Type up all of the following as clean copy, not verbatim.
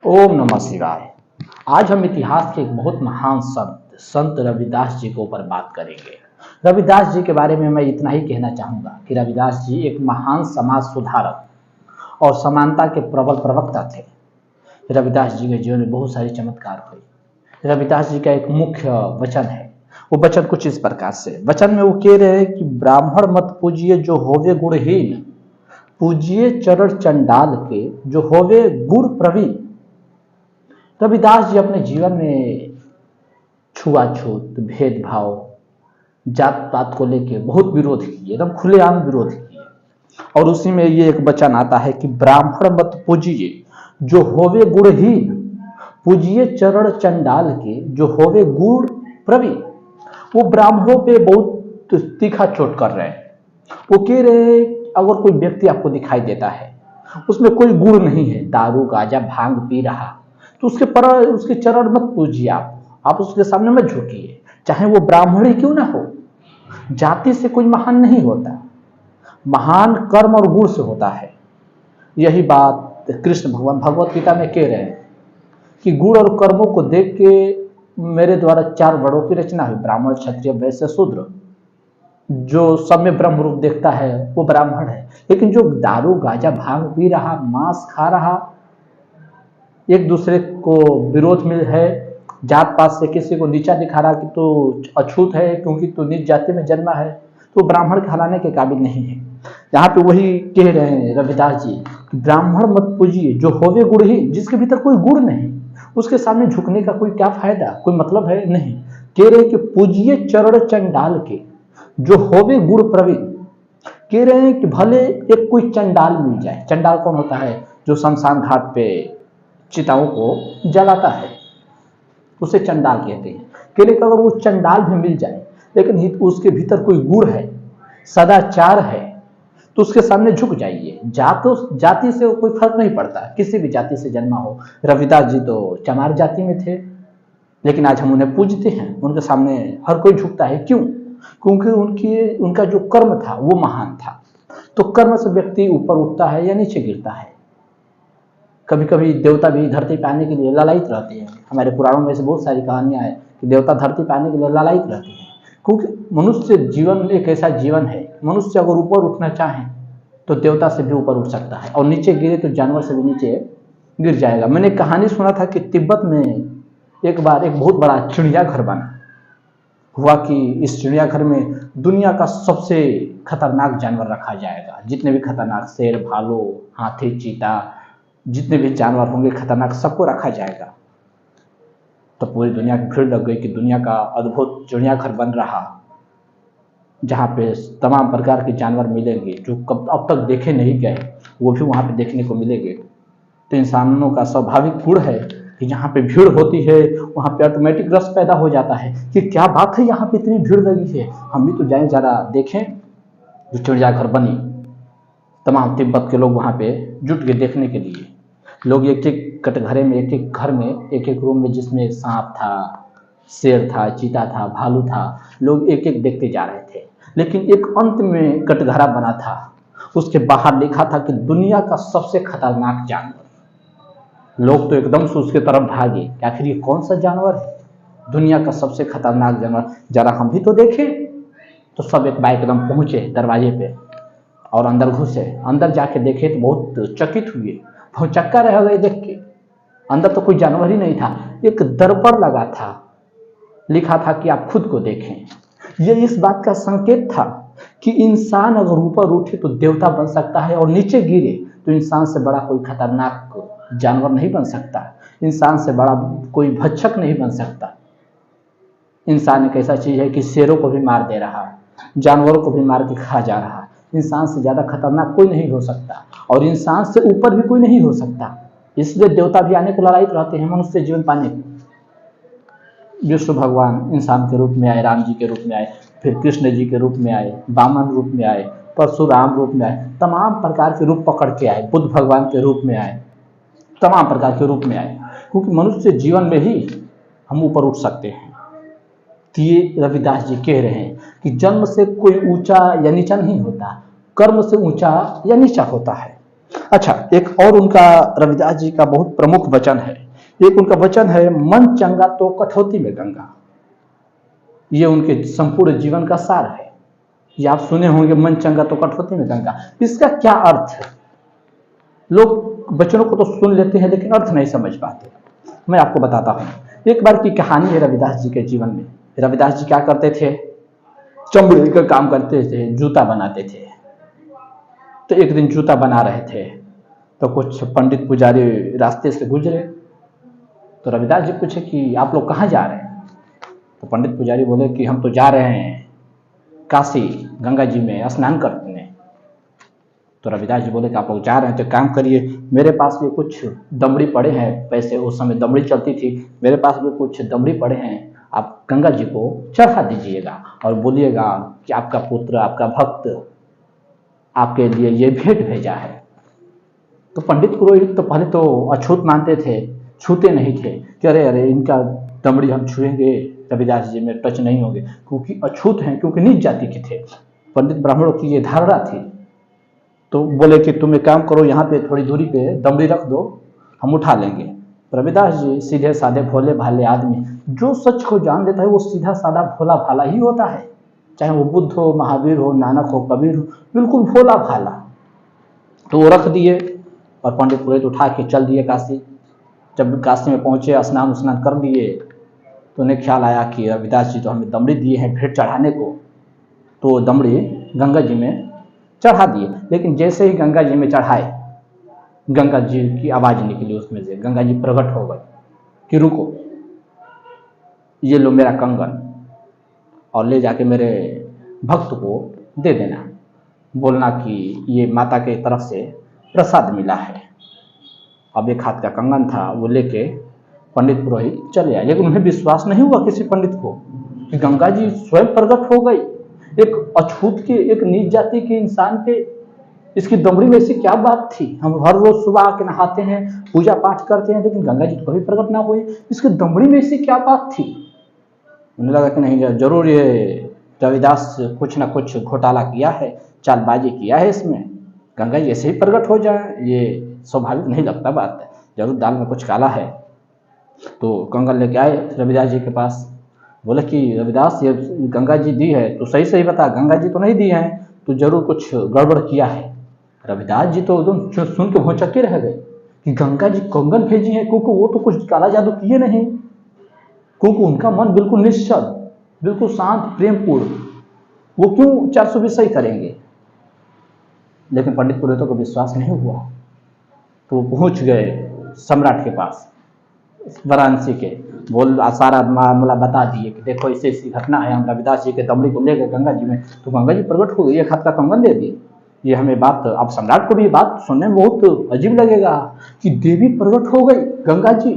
ओम नमः शिवाय। आज हम इतिहास के एक बहुत महान संत रविदास जी के ऊपर बात करेंगे। रविदास जी के बारे में मैं इतना ही कहना चाहूँगा कि रविदास जी एक महान समाज सुधारक और समानता के प्रबल प्रवक्ता थे। रविदास जी के जीवन में बहुत सारे चमत्कार हुए। रविदास जी का एक मुख्य वचन है, वो वचन कुछ इस प्रकार से, वचन में वो कह रहे हैं कि ब्राह्मण मत पूजिए जो होवे गुणहीन, पूजिए चरण चंडाल के जो होवे गुण प्रवीण। रविदास जी अपने जीवन में छुआछूत, भेदभाव, जात पात को लेके बहुत विरोध किए, एकदम खुलेआम विरोध किए। और उसी में ये एक वचन आता है कि ब्राह्मण मत पूजिए जो होवे गुणहीन, पूजिए चरण चंडाल के जो होवे गुण प्रवीण। वो ब्राह्मणों पे बहुत तीखा चोट कर रहे हैं। वो कह रहे हैं अगर कोई व्यक्ति आपको दिखाई देता है उसमें कोई गुण नहीं है, दारू गांजा भांग पी रहा, तो उसके चरण मत पूजिए, आप उसके सामने मत झुकिए, चाहे वो ब्राह्मण ही क्यों ना हो। जाति से कोई महान नहीं होता, महान कर्म और गुण से होता है। यही बात कृष्ण भगवान भगवत गीता में कह रहे हैं कि गुण और कर्मों को देख के मेरे द्वारा 4 वर्णों की रचना हुई, ब्राह्मण क्षत्रिय वैश्य शूद्र। जो सब में ब्रह्म रूप देखता है वो ब्राह्मण है, लेकिन जो दारू गांजा भांग पी रहा, मांस खा रहा, एक दूसरे को विरोध में है, जात पात से किसी को नीचा दिखा रहा कि तो अछूत है क्योंकि तो नीच जाति में जन्मा है, तो ब्राह्मण कहलाने के काबिल नहीं है। यहाँ पे वही कह रहे हैं रविदास जी, ब्राह्मण मत पूजिए जो होवे गुण ही, जिसके भीतर कोई गुण नहीं, उसके सामने झुकने का कोई क्या फायदा, कोई मतलब है नहीं। कह रहे कि पूजिए चरण चंडाल के जो होवे गुण प्रवीण। कह रहे हैं कि भले एक कोई चंडाल मिल जाए। चंडाल कौन होता है? जो शमशान घाट पे चिताओं को जलाता है, उसे चंडाल कहते हैं। कह रहे कि अगर वो चंडाल भी मिल जाए लेकिन उसके भीतर कोई गुण है, सदाचार है, तो उसके सामने झुक जाइए। जाति से कोई फर्क नहीं पड़ता, किसी भी जाति से जन्मा हो। रविदास जी तो चमार जाति में थे, लेकिन आज हम उन्हें पूजते हैं, उनके सामने हर कोई झुकता है। क्यों? क्योंकि उनका जो कर्म था वो महान था। तो कर्म से व्यक्ति ऊपर उठता है या नीचे गिरता है। कभी कभी देवता भी धरती पे आने के लिए लालायित रहते हैं। हमारे पुराणों में से बहुत सारी कहानियां हैं कि देवता धरती पे आने के लिए लालायित रहते हैं, क्योंकि मनुष्य जीवन एक ऐसा जीवन है, मनुष्य अगर ऊपर उठना चाहे तो देवता से भी ऊपर उठ सकता है, और नीचे गिरे तो जानवर से भी नीचे गिर जाएगा। मैंने कहानी सुना था कि तिब्बत में एक बार एक बहुत बड़ा चिड़ियाघर बना। हुआ कि इस चिड़ियाघर में दुनिया का सबसे खतरनाक जानवर रखा जाएगा। जितने भी खतरनाक शेर, भालू, हाथी, चीता, जितने भी जानवर होंगे खतरनाक, सबको रखा जाएगा। तो पूरी दुनिया की भीड़ लग गई कि दुनिया का अद्भुत चिड़ियाघर बन रहा, जहाँ पे तमाम प्रकार के जानवर मिलेंगे जो अब तक देखे नहीं गए, वो भी वहाँ पे देखने को मिलेंगे। तो इंसानों का स्वाभाविक गुण है कि जहाँ पे भीड़ होती है वहाँ पे ऑटोमेटिक रस पैदा हो जाता है कि क्या बात है, यहाँ पे इतनी भीड़ लगी है, हम भी तो जाएं जरा देखें। जो चिड़ियाघर बनी, तमाम तिब्बत के लोग वहाँ पे जुट गए देखने के लिए। लोग एक एक कटघरे में, एक एक घर में, एक एक रूम में, जिसमें सांप था, शेर था, चीता था, भालू था, लोग एक एक देखते जा रहे थे। लेकिन एक अंत में कटघरा बना था, उसके बाहर लिखा था कि दुनिया का सबसे खतरनाक जानवर। लोग तो एकदम से उसके तरफ भागे, आखिर ये कौन सा जानवर है, दुनिया का सबसे खतरनाक जानवर, जरा हम भी तो देखें। तो सब एक बाइक एकदम पहुंचे दरवाजे पे और अंदर घुसे। अंदर जाके देखे तो बहुत चकित हुए, बहुत चक्का रह गए देख के। अंदर तो कोई जानवर ही नहीं था, एक दर्पण लगा था, लिखा था कि आप खुद को देखें। यह इस बात का संकेत था कि इंसान अगर ऊपर उठे तो देवता बन सकता है, और नीचे गिरे तो इंसान से बड़ा कोई खतरनाक जानवर नहीं बन सकता, इंसान से बड़ा कोई भक्षक नहीं बन सकता। इंसान एक ऐसा चीज है कि शेरों को भी मार दे रहा, जानवरों को भी मार के खा जा रहा। इंसान से ज्यादा खतरनाक कोई नहीं हो सकता, और इंसान से ऊपर भी कोई नहीं हो सकता। इसलिए देवता भी आने को ललायित रहते हैं मनुष्य जीवन पाने को। विष्णु भगवान इंसान के रूप में आए, राम जी के रूप में आए, फिर कृष्ण जी के रूप में आए, वामन रूप में आए, परशुराम रूप में आए, तमाम प्रकार के रूप पकड़ के आए, बुद्ध भगवान के रूप में आए, तमाम प्रकार के रूप में आए, क्योंकि मनुष्य जीवन में ही हम ऊपर उठ सकते हैं। तो ये रविदास जी कह रहे हैं कि जन्म से कोई ऊंचा या नीचा नहीं होता, कर्म से ऊंचा या नीचा होता है। अच्छा, एक और उनका रविदास जी का बहुत प्रमुख वचन है। एक उनका वचन है, मन चंगा तो कठौती में गंगा। ये उनके संपूर्ण जीवन का सार है। ये आप सुने होंगे, मन चंगा तो कठौती में गंगा। इसका क्या अर्थ है? लोग वचनों को तो सुन लेते हैं लेकिन अर्थ नहीं समझ पाते। मैं आपको बताता हूँ। एक बार की कहानी है रविदास जी के जीवन में। रविदास जी क्या करते थे? चमड़े का काम करते थे, जूता बनाते थे। तो एक दिन जूता बना रहे थे तो कुछ पंडित पुजारी रास्ते से गुजरे। तो रविदास जी पूछे कि आप लोग कहाँ जा रहे हैं? तो पंडित पुजारी बोले कि हम तो जा रहे हैं काशी, गंगा जी में स्नान करने। तो रविदास जी बोले कि आप लोग जा रहे हैं तो काम करिए, मेरे पास भी कुछ दमड़ी पड़े हैं पैसे, उस समय दमड़ी चलती थी, मेरे पास भी कुछ दमड़ी पड़े हैं, आप गंगा जी को चढ़ा दीजिएगा और बोलिएगा कि आपका पुत्र, आपका भक्त आपके लिए ये भेंट भेजा है। तो पंडित पुरोहित तो पहले तो अछूत मानते थे, छूते नहीं थे कि अरे अरे इनका दमड़ी हम छुएंगे, रविदास जी में टच नहीं होंगे, क्योंकि अछूत हैं, क्योंकि नीच जाति के थे। पंडित ब्राह्मणों की ये धारणा थी। तो बोले कि तुम एक काम करो, यहाँ पे थोड़ी दूरी पे दमड़ी रख दो, हम उठा लेंगे। रविदास जी सीधे साधे भोले भाले आदमी, जो सच को जान लेता है वो सीधा साधा भोला भाला ही होता है, चाहे वो बुद्ध हो, महावीर हो, नानक हो, कबीर हो, बिल्कुल भोला भाला। तो वो रख दिए और पंडित पुरोहित उठा के चल दिए काशी। जब काशी में पहुंचे, स्नान उसनान कर दिए, तो उन्हें ख्याल आया कि रविदास जी तो हमें दमड़ी दिए हैं भेंट चढ़ाने को, तो दमड़ी गंगा जी में चढ़ा दिए। लेकिन जैसे ही गंगा जी में चढ़ाए, गंगा जी की आवाज निकली उसमें से, गंगा जी प्रकट हो गए कि रुको, ये लो मेरा कंगन और ले जाके मेरे भक्त को दे देना, बोलना कि ये माता के तरफ से प्रसाद मिला है। अब एक हाथ का कंगन था, वो लेके पंडित पुरोहित चले आए। लेकिन उन्हें विश्वास नहीं हुआ किसी पंडित को कि गंगा जी स्वयं प्रकट हो गई। एक अछूत के, एक नीच जाति के इंसान पे इसकी दमड़ी में ऐसी क्या बात थी? हम हर रोज सुबह आके नहाते हैं, पूजा पाठ करते हैं, लेकिन गंगा जी तो कभी प्रकट ना हुई, इसकी दमड़ी में ऐसी क्या बात थी? उन्हें लगा कि नहीं, जरूर ये रविदास कुछ ना कुछ घोटाला किया है, चालबाजी किया है इसमें, गंगा जी ऐसे ही प्रकट हो जाए, ये स्वाभाविक नहीं लगता बात है, जरूर दाल में कुछ काला है। तो कंगन लेके आए रविदास जी के पास, बोले कि रविदास ये गंगा जी दी है, तो सही सही बता, गंगा जी तो नहीं दी है, तो जरूर कुछ गड़बड़ किया है। रविदास जी तो एकदम सुन के भौचक्के रह गए कि गंगा जी कंगन भेजी है, क्योंकि वो तो कुछ काला जादू किए नहीं, क्योंकि उनका मन बिल्कुल निश्चल, बिल्कुल शांत, प्रेमपूर्ण, वो क्यों 420 सही करेंगे? लेकिन पंडित पुरोहितों को विश्वास नहीं हुआ। तो वो पहुंच गए सम्राट के पास, वाराणसी के, बोल सारा मामला बता दिए कि देखो ऐसी ऐसी घटना है, हम रविदास जी के दमड़ी को ले गए गंगा जी में, तो गंगा जी प्रकट हो गई, एक हाथ का कंगन दे दिए। ये हमें बात, अब सम्राट को भी ये बात सुनने में बहुत अजीब लगेगा कि देवी प्रकट हो गई, गंगा जी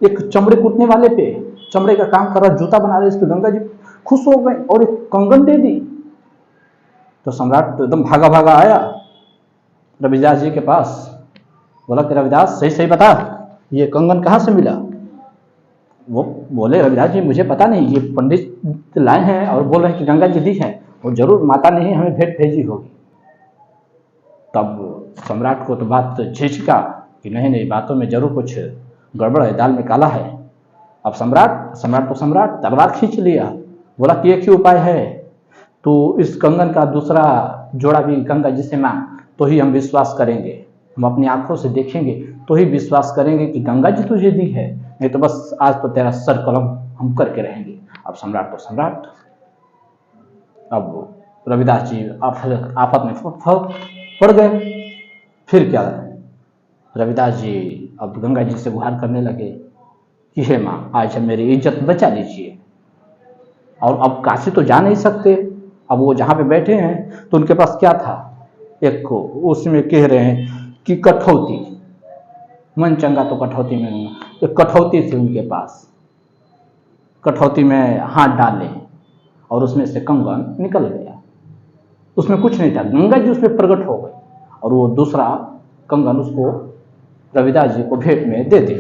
एक चमड़े कूटने वाले पे, चमड़े का काम कर रहा, जूता बना रहे, इसको गंगा जी खुश हो गए और एक कंगन दे दी। तो सम्राट तो एकदम भागा भागा आया रविदास जी के पास, बोला कि रविदास सही सही बता, ये कंगन कहाँ से मिला? वो बोले रविदास जी मुझे पता नहीं, ये पंडित लाए हैं और बोल रहे हैं कि गंगा जी दी है, वो जरूर माता ने ही हमें भेंट भेजी होगी। तब सम्राट को तो बात झिझका कि नहीं नहीं, बातों में जरूर कुछ गड़बड़ है, दाल में काला है। अब सम्राट तलवार खींच लिया, बोला कि एक ही उपाय है, तो इस कंगन का दूसरा जोड़ा भी गंगा जी से मांग, तो ही हम विश्वास करेंगे, हम अपनी आंखों से देखेंगे तो ही विश्वास करेंगे कि गंगा जी तुझे दी है, नहीं तो बस आज तो तेरा सर कलम हम करके रहेंगे। अब सम्राट तो सम्राट, अब रविदास जी आफत में पड़ गए। फिर क्या, रविदास जी अब गंगा जी से गुहार करने लगे कि हे माँ, आज मेरी इज्जत बचा लीजिए। और अब काशी तो जा नहीं सकते, अब वो जहाँ पे बैठे हैं तो उनके पास क्या था, एक उसमें कह रहे हैं कि कठौती, मन चंगा तो कठौती में, एक कठौती थी उनके पास, कठौती में हाथ डाले और उसमें से कंगन निकल गया, उसमें कुछ नहीं था, गंगा जी उसमें प्रकट हो गई और वो दूसरा कंगन उसको रविदास जी को भेंट में दे दी।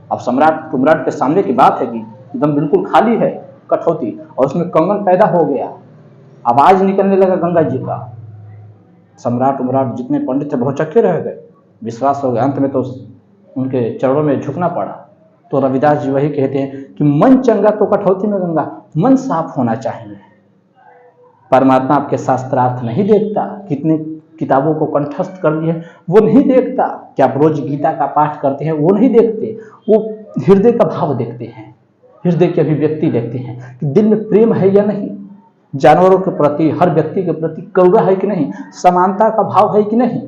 अब सम्राट के सामने की बात है कि एकदम बिल्कुल खाली है कठौती और उसमें कंगन पैदा हो गया, आवाज निकलने लगा गंगा जी का, सम्राट उमराट जितने पंडित थे बहुत चक्के रह गए, विश्वास हो गया, अंत में तो उनके चरणों में झुकना पड़ा। तो रविदास जी वही कहते हैं कि मन चंगा तो कठौती में गंगा, मन साफ होना चाहिए। परमात्मा आपके शास्त्रार्थ नहीं देखता, कितने किताबों को कंठस्थ कर लिए वो नहीं देखता, कि आप रोज गीता का पाठ करते हैं वो नहीं देखते, वो हृदय का भाव देखते हैं, हृदय की अभिव्यक्ति देखते हैं कि दिल में प्रेम है या नहीं, जानवरों के प्रति, हर व्यक्ति के प्रति करुणा है कि नहीं, समानता का भाव है कि नहीं,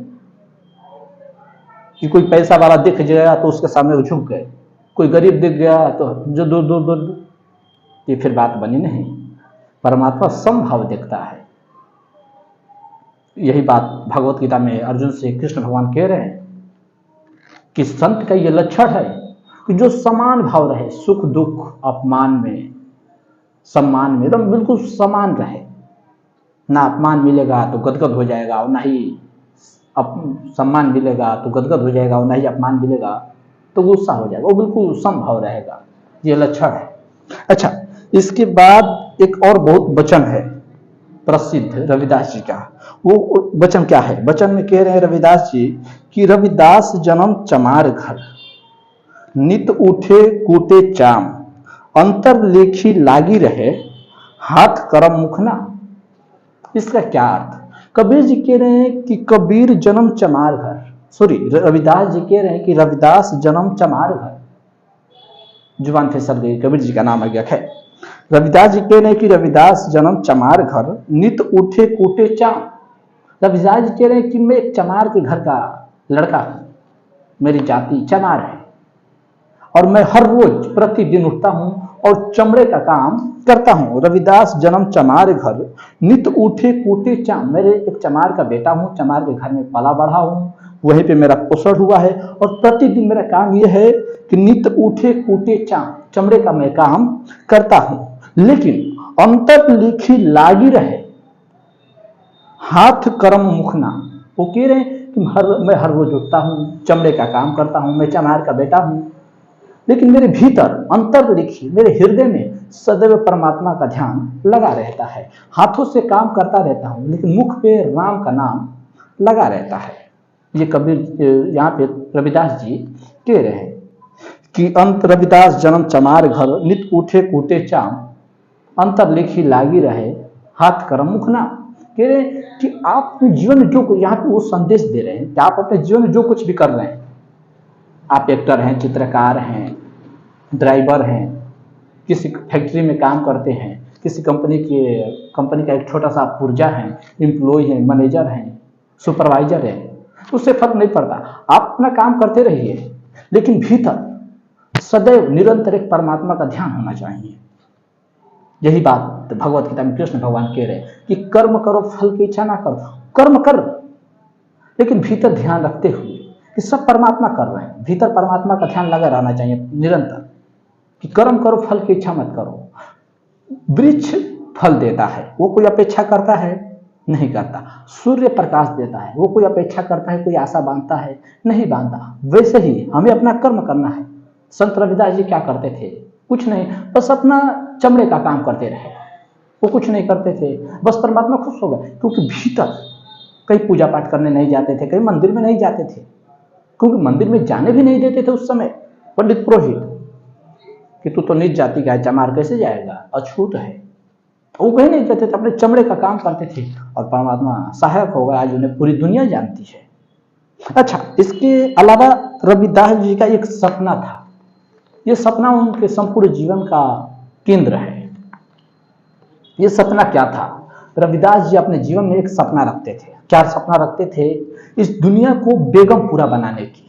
कि कोई पैसा वाला दिख गया तो उसके सामने वो झुक गए, कोई गरीब दिख गया तो जो दूर दूर दूर, ये फिर बात बनी नहीं। परमात्मा समभाव देखता है। यही बात भगवत गीता में अर्जुन से कृष्ण भगवान कह रहे हैं कि संत का ये लक्षण है कि जो समान भाव रहे, सुख दुख अपमान में सम्मान में एकदम बिल्कुल समान रहे, ना अपमान मिलेगा तो गदगद हो जाएगा और ना ही सम्मान मिलेगा तो गदगद हो जाएगा और ना ही अपमान मिलेगा तो गुस्सा हो जाएगा, वो बिल्कुल समभाव रहेगा, ये लक्षण है। अच्छा, इसके बाद एक और बहुत वचन है प्रसिद्ध रविदास जी का, वो वचन क्या है? वचन में कह रहे हैं रविदास जी कि रविदास जन्म चमार घर, नित उठे कूटे चाम, अंतर लेखी लागी रहे, हाथ करम मुखना। इसका क्या अर्थ? कबीर जी कह रहे हैं कि कबीर जन्म चमार घर, सॉरी रविदास जी कह रहे हैं कि रविदास जन्म चमार घर, जुबान फिसल गई, कबीर जी का नाम आ गया है। रविदास जी कह रहे हैं कि रविदास जन्म चमार घर, नित उठे कूटे चाम। रविदास जी कह रहे हैं कि मैं एक चमार के घर का लड़का हूं, मेरी जाति चमार है और मैं हर रोज प्रतिदिन उठता हूं और चमड़े का काम करता हूं। रविदास जन्म चमार घर, नित उठे कूटे चाम। मेरे एक चमार का बेटा हूं, चमार के घर में पला बढ़ा हूं, वहीं पे मेरा पोषण हुआ है और प्रतिदिन मेरा काम यह है कि नित उठे कूटे चाम, चमड़े का मैं काम करता हूं, लेकिन अंतर लिखी लागी रहे, हाथ कर्म मुखना। वो कह रहे हैं कि मैं हर रोज उठता हूं, चमड़े का काम करता हूं, मैं चमार का बेटा हूं, लेकिन मेरे भीतर अंतर लिखी, मेरे हृदय में सदैव परमात्मा का ध्यान लगा रहता है। हाथों से काम करता रहता हूं लेकिन मुख पे राम का नाम लगा रहता है। ये कबीर यहाँ पे रविदास जी कह रहे हैं कि अंत रविदास जन्म चमार घर, नित उठे कूटे चाम, अंतर लिखी लागी रहे, हाथ कर्म मुखना। कह रहे हैं कि आप अपने जीवन में जो, यहाँ पे वो संदेश दे रहे हैं कि आप अपने जीवन में जो कुछ भी कर रहे हैं, आप एक्टर हैं, चित्रकार हैं, ड्राइवर हैं, किसी फैक्ट्री में काम करते हैं, किसी कंपनी का एक छोटा सा पुर्जा है, एम्प्लॉय है, मैनेजर हैं, सुपरवाइजर है, उससे फर्क नहीं पड़ता, आप अपना काम करते रहिए, लेकिन भीतर सदैव निरंतर एक परमात्मा का ध्यान होना चाहिए। यही बात भगवत गीता में कृष्ण भगवान कह रहे हैं कि कर्म करो फल की इच्छा ना करो। कर्म कर, लेकिन भीतर ध्यान रखते हुए कि सब परमात्मा कर रहे हैं, भीतर परमात्मा का ध्यान लगा रहना चाहिए निरंतर, कि कर्म करो फल की इच्छा मत करो। वृक्ष फल देता है, वो कोई अपेक्षा करता है? नहीं करता। सूर्य प्रकाश देता है, वो कोई अपेक्षा करता है, कोई आशा बांधता है? नहीं बांधता। वैसे ही हमें अपना कर्म करना है। संत रविदास जी क्या करते थे? कुछ नहीं, बस अपना चमड़े का काम करते रहे, वो कुछ नहीं करते थे, बस परमात्मा खुश हो गए, क्योंकि भीतर कहीं पूजा पाठ करने नहीं जाते थे, कहीं मंदिर में नहीं जाते थे, क्योंकि मंदिर में जाने भी नहीं देते थे उस समय पंडित पुरोहित, कि तू तो नीच जाति का है, चमार कैसे जाएगा, अछूत है। वो कहीं नहीं देते थे, अपने चमड़े का काम करते थे और परमात्मा सहायक हो गया, आज उन्हें पूरी दुनिया जानती है। अच्छा, इसके अलावा रविदास जी का एक सपना था, ये सपना उनके संपूर्ण जीवन का केंद्र है। ये सपना क्या था? रविदास जी अपने जीवन में एक सपना रखते थे। क्या सपना रखते थे? इस दुनिया को बेगमपुरा बनाने की।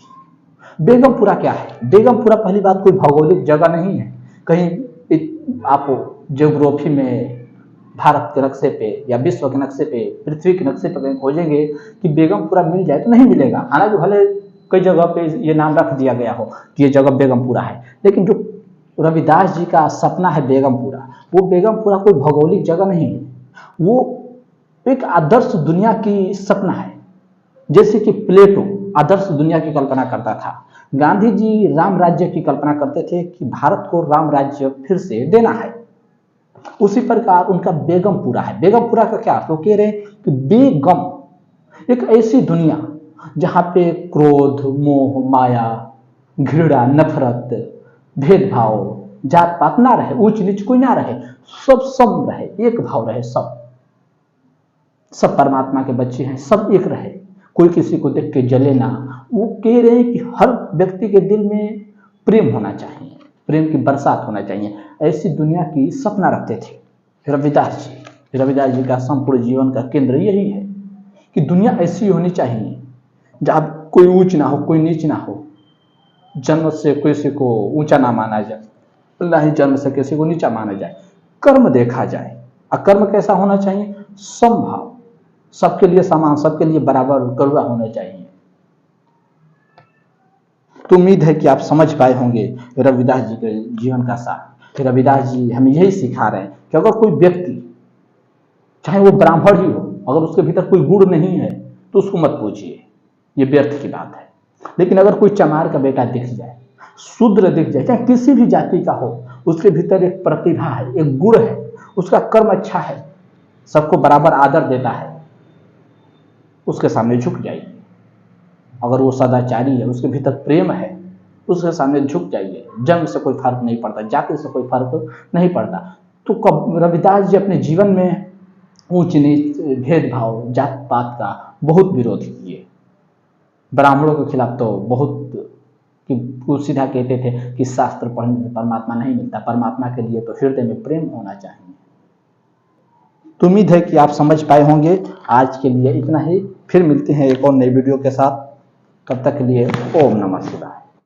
बेगमपुरा क्या है? बेगमपुरा पहली बात कोई भौगोलिक जगह नहीं है, कहीं आप ज्योग्राफी में भारत के नक्शे पे या विश्व के नक्शे पे, पृथ्वी के नक्शे पे कहीं खोजेंगे कि बेगमपुरा मिल जाए तो नहीं मिलेगा। हालांकि भले कई जगह पे ये नाम रख दिया गया हो कि ये जगह बेगमपुरा है, लेकिन जो रविदास जी का सपना है बेगमपुरा, वो बेगमपुरा कोई भौगोलिक जगह नहीं है, वो एक आदर्श दुनिया की सपना है। जैसे कि प्लेटो आदर्श दुनिया की कल्पना करता था, गांधी जी राम राज्य की कल्पना करते थे कि भारत को राम राज्य फिर से देना है, उसी प्रकार उनका बेगमपुरा है। बेगमपुरा का क्या अर्थ? वो कह रहे हैं कि बेगम, एक ऐसी दुनिया जहाँ पे क्रोध, मोह, माया, घृणा, नफरत, भेदभाव, जात पात ना रहे, ऊंच नीच कोई ना रहे, सब सम रहे, एक भाव रहे, सब परमात्मा के बच्चे हैं, सब एक रहे, कोई किसी को देख के जले ना। वो कह रहे हैं कि हर व्यक्ति के दिल में प्रेम होना चाहिए, प्रेम की बरसात होना चाहिए। ऐसी दुनिया की सपना रखते थे रविदास जी। रविदास जी का संपूर्ण जीवन का केंद्र यही है कि दुनिया ऐसी होनी चाहिए जहाँ कोई ऊंच ना हो, कोई नीच ना हो, जन्म से किसी को ऊंचा ना माना जाए, ना ही जन्म से किसी को नीचा माना जाए। कर्म देखा जाए, और कर्म कैसा होना चाहिए? समभाव, सबके लिए समान, सबके लिए बराबर करुणा होना चाहिए। तो उम्मीद है कि आप समझ पाए होंगे रविदास जी के जीवन का सार। रविदास जी हमें यही सिखा रहे हैं कि अगर कोई व्यक्ति, चाहे वो ब्राह्मण ही हो, अगर उसके भीतर कोई गुण नहीं है तो उसको मत पूछिए, ये व्यर्थ की बात है। लेकिन अगर कोई चमार का बेटा दिख जाए, शूद्र दिख जाए, चाहे किसी भी जाति का हो, उसके भीतर एक प्रतिभा है, एक गुण है, उसका कर्म अच्छा है, सबको बराबर आदर देता है, उसके सामने झुक जाइए। अगर वो सदाचारी है, उसके भीतर प्रेम है, उसके सामने झुक जाइए। जन्म से कोई फर्क नहीं पड़ता, जाति से कोई फर्क नहीं पड़ता। तो रविदास जी अपने जीवन में ऊंच नीच, भेदभाव, जात पात का बहुत विरोध किए। ब्राह्मणों के खिलाफ तो बहुत, कि वो सीधा कहते थे कि शास्त्र पढ़ने से परमात्मा नहीं मिलता, परमात्मा के लिए तो हृदय में प्रेम होना चाहिए। तो उम्मीद है कि आप समझ पाए होंगे। आज के लिए इतना ही, फिर मिलते हैं एक और नई वीडियो के साथ। तब तक के लिए ओम नमः शिवाय।